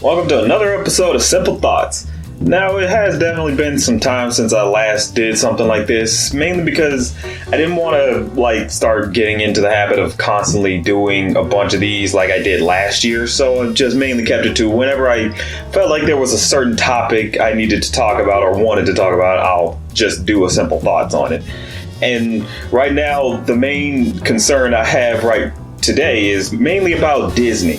Welcome to another episode of Simple Thoughts. Now, it has definitely been some time since I last did something like this, mainly because I didn't want to, start getting into the habit of constantly doing a bunch of these like I did last year, so I just mainly kept it to whenever I felt like there was a certain topic I needed to talk about or wanted to talk about, I'll just do a Simple Thoughts on it. And right now, the main concern I have right today is mainly about Disney.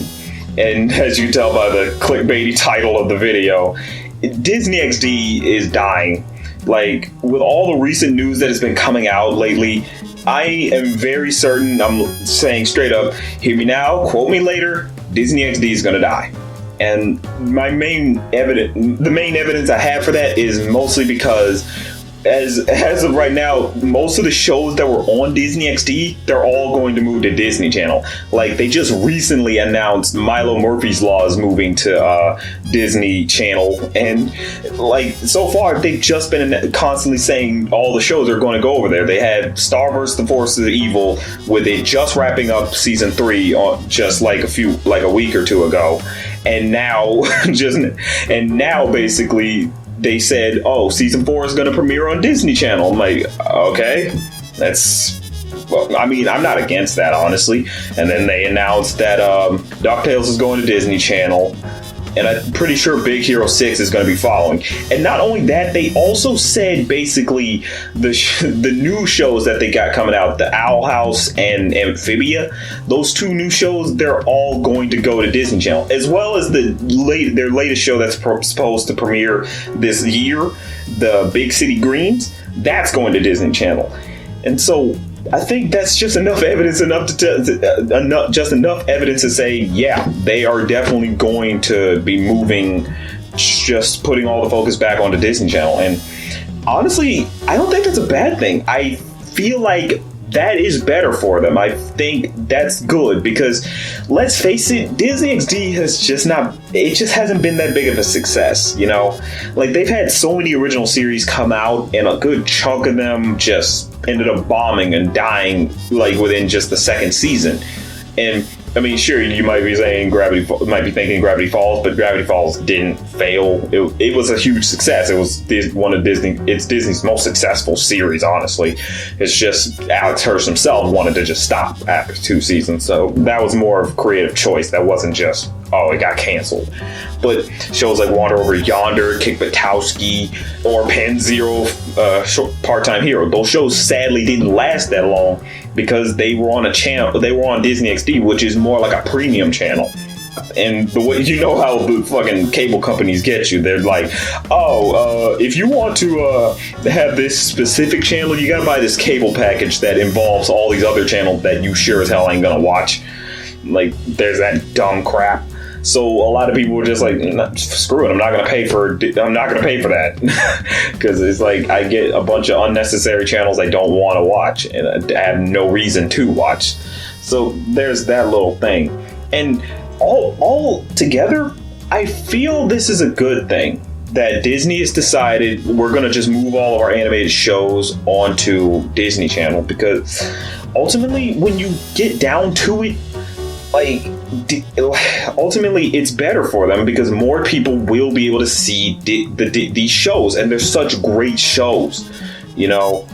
And as you tell by the clickbaity title of the video, Disney XD is dying. Like, with all the recent news that has been coming out lately, I am very certain, I'm saying straight up, hear me now, quote me later, Disney XD is gonna die. And the main evidence I have for that is mostly because as of right now, most of the shows that were on Disney XD, they're all going to move to Disney Channel. Like, they just recently announced Milo Murphy's Law is moving to Disney Channel, and so far they've just been constantly saying all the shows are going to go over there. They had Star vs. the Forces of Evil, with it just wrapping up season 3 on just a week or two ago, and now basically they said, oh, season 4 is going to premiere on Disney Channel. I'm like, okay, I'm not against that, honestly. And then they announced that DuckTales is going to Disney Channel, and I'm pretty sure Big Hero 6 is going to be following. And not only that, they also said basically the new shows that they got coming out, the Owl House and Amphibia, those two new shows, they're all going to go to Disney Channel, as well as their latest show that's supposed to premiere this year, the Big City Greens, that's going to Disney Channel. And so I think that's just enough evidence to say, yeah, they are definitely going to be moving, just putting all the focus back onto Disney Channel. And honestly, I don't think that's a bad thing. I feel like that is better for them. I think that's good because, let's face it, Disney XD just hasn't been that big of a success, you know? Like, they've had so many original series come out, and a good chunk of them just ended up bombing and dying, within just the second season. And I mean, sure, you might be saying Gravity Falls, but Gravity Falls didn't fail. It was a huge success. It was it's Disney's most successful series, honestly. It's just Alex Hirsch himself wanted to just stop after 2 seasons, so that was more of a creative choice. That wasn't just, oh, it got canceled. But shows like Wander Over Yonder, Kick Buttowski, or Pen Zero, Part-Time Hero, those shows sadly didn't last that long because they were on Disney XD, which is more like a premium channel. And the way, you know how the fucking cable companies get you. They're like, oh, if you want to have this specific channel, you gotta buy this cable package that involves all these other channels that you sure as hell ain't gonna watch. Like, there's that dumb crap. So a lot of people were just like, screw it, I'm not gonna pay for that. Because it's like, I get a bunch of unnecessary channels I don't want to watch, and I have no reason to watch. So there's that little thing. And all together, I feel this is a good thing that Disney has decided we're going to just move all of our animated shows onto Disney Channel, because ultimately, when you get down to it, ultimately it's better for them because more people will be able to see these shows, and they're such great shows, you know.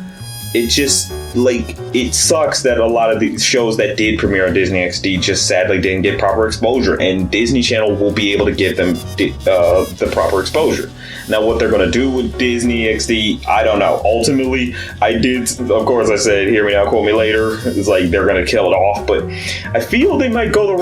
It just, it sucks that a lot of these shows that did premiere on Disney XD just sadly didn't get proper exposure, and Disney Channel will be able to give them the proper exposure. Now, what they're going to do with Disney XD, I don't know. Ultimately, I said, hear me now, quote me later. It's like they're going to kill it off, but I feel they may go the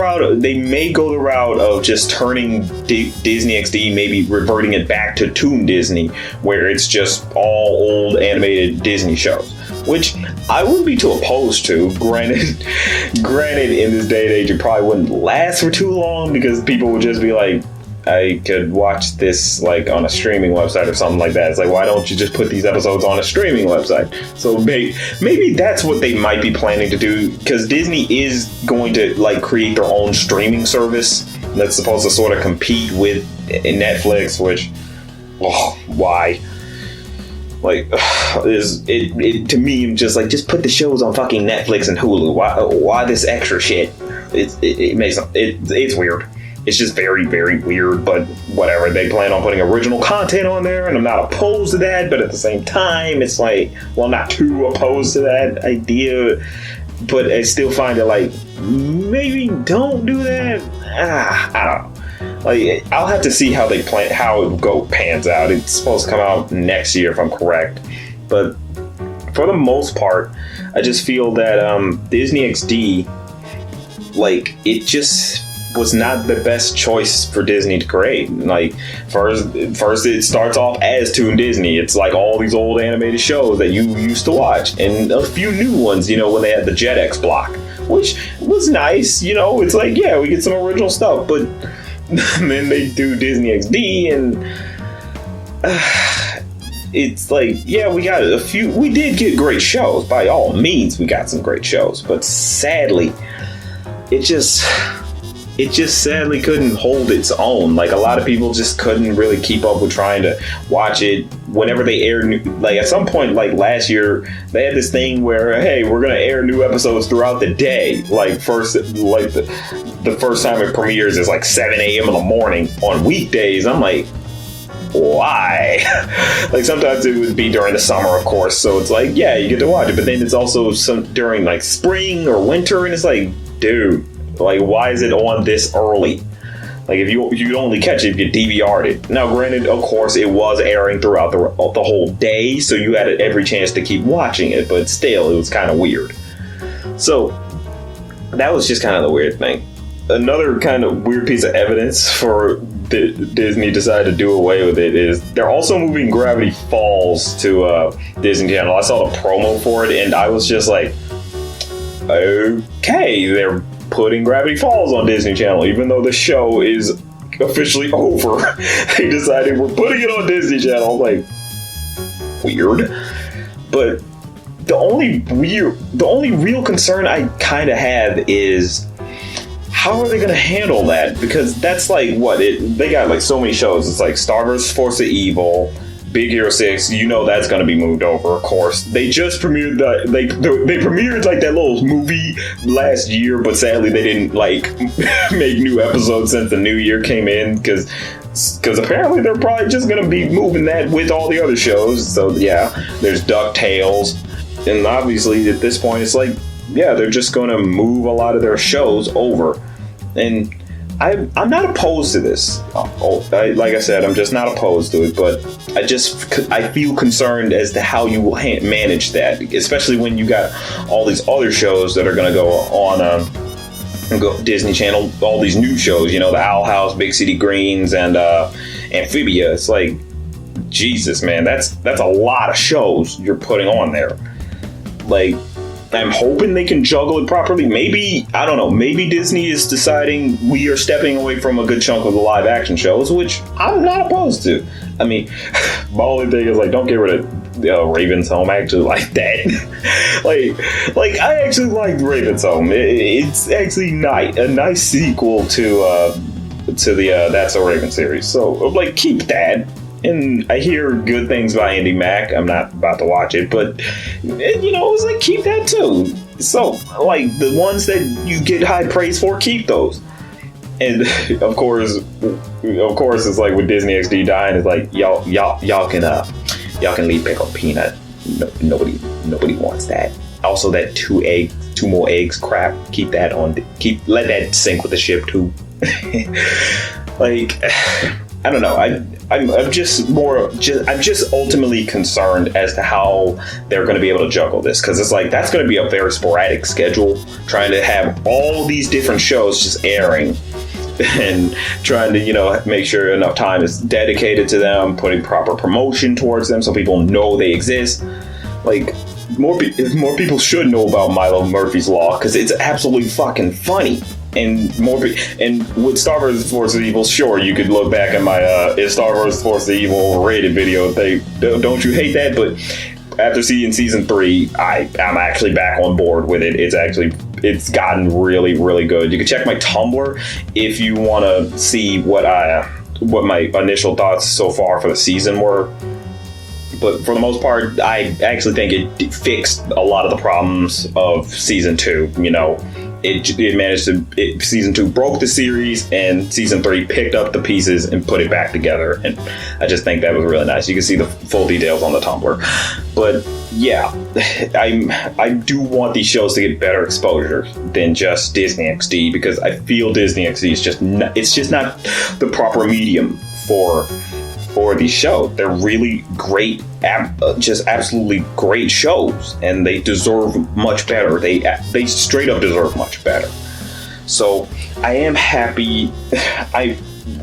route of just turning Disney XD, maybe reverting it back to Toon Disney, where it's just all old animated Disney shows, which I wouldn't be too opposed to. Granted, in this day and age, it probably wouldn't last for too long because people would just be like, I could watch this on a streaming website or something like that. It's like, why don't you just put these episodes on a streaming website? So maybe that's what they might be planning to do, because Disney is going to create their own streaming service that's supposed to sort of compete with Netflix, which, why? To me, I'm just put the shows on fucking Netflix and Hulu. Why this extra shit? It's weird. it's just very, very weird, but whatever. They plan on putting original content on there, and I'm not opposed to that, but at the same time, it's like, well, I'm not too opposed to that idea, but I still find it like, maybe don't do that. I don't know. Like, I'll have to see how they plan, how it pans out. It's supposed to come out next year, if I'm correct, but for the most part, I just feel that Disney XD, like, it just was not the best choice for Disney to create. Like, first it starts off as Toon Disney. It's like all these old animated shows that you used to watch, and a few new ones, you know, when they had the Jetix block, which was nice, you know. It's like, yeah, we get some original stuff, but then they do Disney XD, and it's like, yeah, we got a few, we did get great shows, by all means we got some great shows, but sadly it just sadly couldn't hold its own. Like, a lot of people just couldn't really keep up with trying to watch it whenever they aired like, at some point, like last year, they had this thing where, hey, we're gonna air new episodes throughout the day. Like, the first time it premieres is like 7 a.m. in the morning on weekdays. I'm like, why? Like, sometimes it would be during the summer, of course, so it's like, yeah, you get to watch it, but then it's also during like spring or winter, and it's like, dude, like, why is it on this early? Like, if you'd only catch it if you DVR'd it. Now, granted, of course, it was airing throughout the whole day, so you had every chance to keep watching it, but still, it was kind of weird. So, that was just kind of the weird thing. Another kind of weird piece of evidence for Disney decided to do away with it is they're also moving Gravity Falls to Disney Channel. I saw the promo for it, and I was just like, okay, they're putting Gravity Falls on Disney Channel, even though the show is officially over. They decided we're putting it on Disney Channel. Like, weird. But the only real concern I kind of have is, how are they going to handle that? Because that's like, they got like so many shows. It's like Star Wars Force of Evil, Big Hero 6, you know that's going to be moved over, of course. They just premiered they premiered like that little movie last year, but sadly they didn't like make new episodes since the new year came in, because apparently they're probably just going to be moving that with all the other shows. So yeah, there's DuckTales, and obviously at this point it's like, yeah, they're just going to move a lot of their shows over. And I'm not opposed to this. Like I said, I'm just not opposed to it, but I feel concerned as to how you will manage that, especially when you got all these other shows that are going to go on Disney Channel, all these new shows, you know, the Owl House, Big City Greens, and Amphibia. It's like, Jesus, man, that's a lot of shows you're putting on there. Like, I'm hoping they can juggle it properly. Maybe, I don't know, maybe Disney is deciding we are stepping away from a good chunk of the live action shows, which I'm not opposed to. I mean, my only thing is, like, don't get rid of Raven's Home. I actually like that. like I actually liked Raven's Home. It's actually a nice sequel to the That's So Raven series. So, like, keep that. And I hear good things by Andy Mack. I'm not about to watch it, but, you know, it's like, keep that too. So, like, the ones that you get high praise for, keep those. And of course, it's like with Disney XD dying, it's like, y'all can leave Pickle Peanut. No, nobody wants that. Also, that two more eggs crap. Keep that on. Let that sink with the ship too. Like, I don't know. I'm just ultimately concerned as to how they're going to be able to juggle this, because it's like, that's going to be a very sporadic schedule, trying to have all these different shows just airing and trying to, you know, make sure enough time is dedicated to them, putting proper promotion towards them so people know they exist. Like, more people should know about Milo Murphy's Law, because it's absolutely fucking funny. And with Star Wars Force of Evil, sure, you could look back at my Star Wars Force of Evil overrated video. Don't you hate that? But after seeing season 3, I'm actually back on board with it. It's gotten really, really good. You can check my Tumblr if you want to see what my initial thoughts so far for the season were. But for the most part, I actually think it fixed a lot of the problems of season 2. You know, it managed to. Season 2 broke the series, and season 3 picked up the pieces and put it back together. And I just think that was really nice. You can see the full details on the Tumblr. But yeah, I do want these shows to get better exposure than just Disney XD, because I feel Disney XD is just not the proper medium for these shows. They're really great, just absolutely great shows, and they deserve much better. They straight up deserve much better. So I am happy.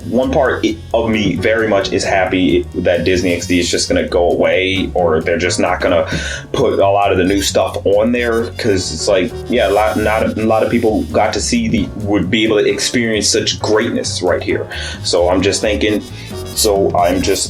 One part of me very much is happy that Disney XD is just going to go away, or they're just not going to put a lot of the new stuff on there, because it's like, yeah, not a lot of people got to would be able to experience such greatness right here. So I'm just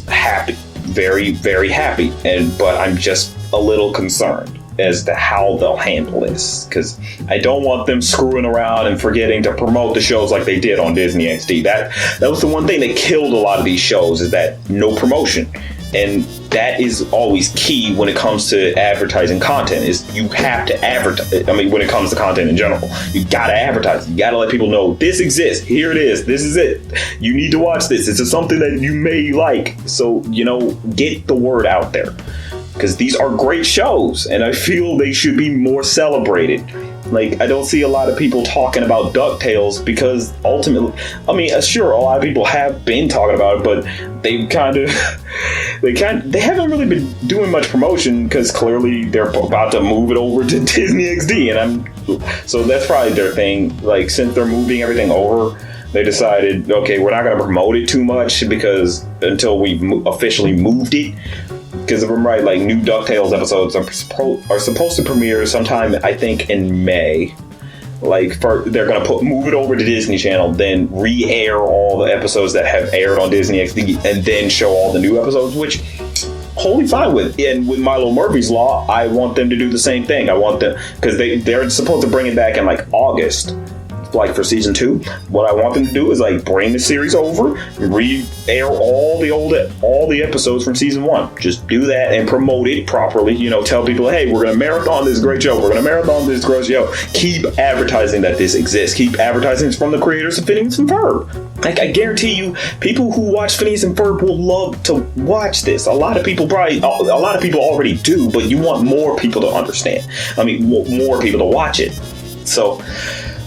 happy, very, very happy, but I'm just a little concerned as to how they'll handle this, because I don't want them screwing around and forgetting to promote the shows like they did on Disney XD. That was the one thing that killed a lot of these shows, is that no promotion. And that is always key when it comes to advertising content, is you have to advertise. I mean, when it comes to content in general, you gotta advertise. You gotta let people know this exists. Here it is. This is it. You need to watch this. It's something that you may like. So, get the word out there, because these are great shows, and I feel they should be more celebrated. Like, I don't see a lot of people talking about DuckTales, because ultimately, I mean, sure, a lot of people have been talking about it, but they haven't really been doing much promotion, because clearly they're about to move it over to Disney XD, so that's probably their thing. Like, since they're moving everything over, they decided, okay, we're not going to promote it too much because until we've officially moved it. Because if I'm right, like, new DuckTales episodes are supposed to premiere sometime, I think, in May. Like, they're going to move it over to Disney Channel, then re-air all the episodes that have aired on Disney XD, and then show all the new episodes, which wholly fine with. And with Milo Murphy's Law, I want them to do the same thing. I want them, because they're supposed to bring it back in like August, like for season 2. What I want them to do is like bring the series over, re-air all the episodes from season 1. Just do that and promote it properly. Tell people, hey, we're gonna marathon this great show. We're gonna marathon this great show. Keep advertising that this exists. Keep advertising it's from the creators of Phineas and Ferb. Like, I guarantee you, people who watch Phineas and Ferb will love to watch this. A lot of people already do, but you want more people to understand. I mean, more people to watch it. So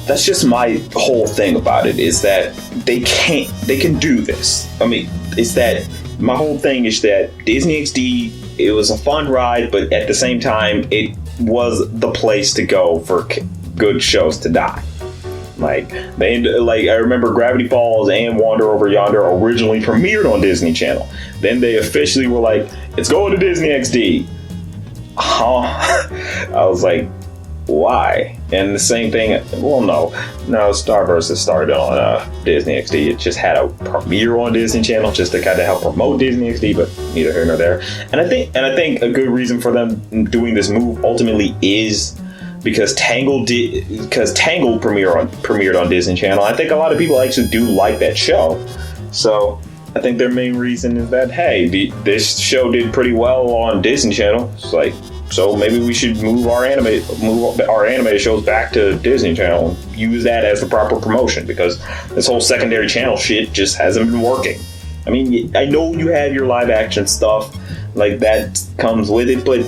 that's just my whole thing about it, is that they can do this. I mean, it's that my whole thing is that Disney XD, it was a fun ride, but at the same time, it was the place to go for good shows to die. Like, I remember Gravity Falls and Wander Over Yonder originally premiered on Disney Channel. Then they officially were like, it's going to Disney XD. I was like, why? And the same thing, well, no, Starburst has started on Disney XD. It just had a premiere on Disney Channel just to kind of help promote Disney XD, but neither here nor there. And I think a good reason for them doing this move ultimately is because Tangled premiered on Disney Channel. I think a lot of people actually do like that show. So I think their main reason is that, hey, this show did pretty well on Disney Channel. It's like, so maybe we should move our anime shows back to Disney Channel and use that as the proper promotion, because this whole secondary channel shit just hasn't been working. I mean, I know you have your live action stuff, like that comes with it, but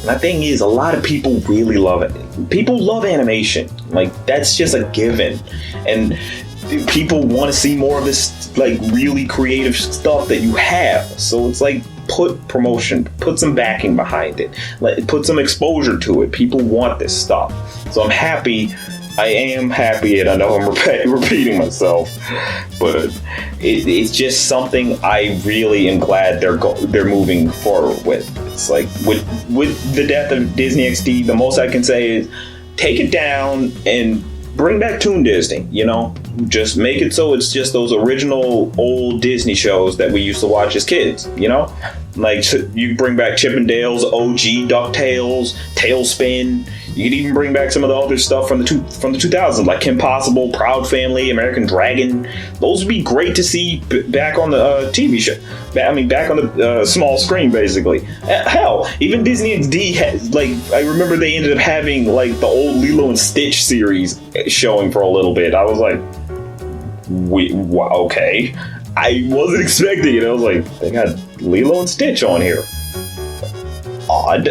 my thing is, a lot of people really love it. People love animation. Like, that's just a given. And people want to see more of this, like, really creative stuff that you have. So it's like, put promotion, put some backing behind it, put some exposure to it. People want this stuff. So I'm happy. I am happy, and I know I'm repeating myself, but it's just something I really am glad they're moving forward with. It's like, with the death of Disney XD, the most I can say is take it down and bring back Toon Disney, just make it so it's just those original old Disney shows that we used to watch as kids, Like, you bring back Chippendales, OG, DuckTales, Tailspin. You could even bring back some of the other stuff from the 2000s, like Kim Possible, Proud Family, American Dragon. Those would be great to see back on the TV show. Back on the small screen, basically. Hell, even Disney XD has, like, I remember they ended up having, like, the old Lilo and Stitch series showing for a little bit. I was like, okay. I wasn't expecting it. I was like, they got Lilo and Stitch on here. Odd.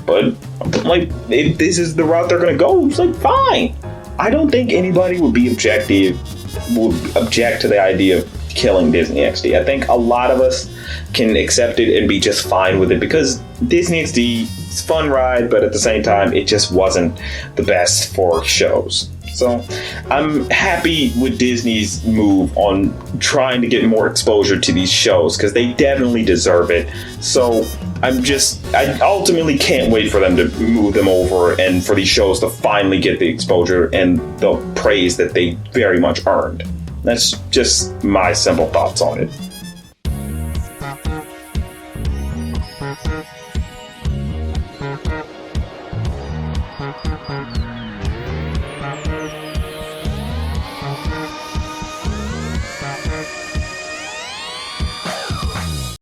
But, like, if this is the route they're going to go, it's like, fine. I don't think anybody would object to the idea of killing Disney XD. I think a lot of us can accept it and be just fine with it, because Disney XD is a fun ride, but at the same time, it just wasn't the best for shows. So I'm happy with Disney's move on trying to get more exposure to these shows, because they definitely deserve it. So I ultimately can't wait for them to move them over and for these shows to finally get the exposure and the praise that they very much earned. That's just my simple thoughts on it.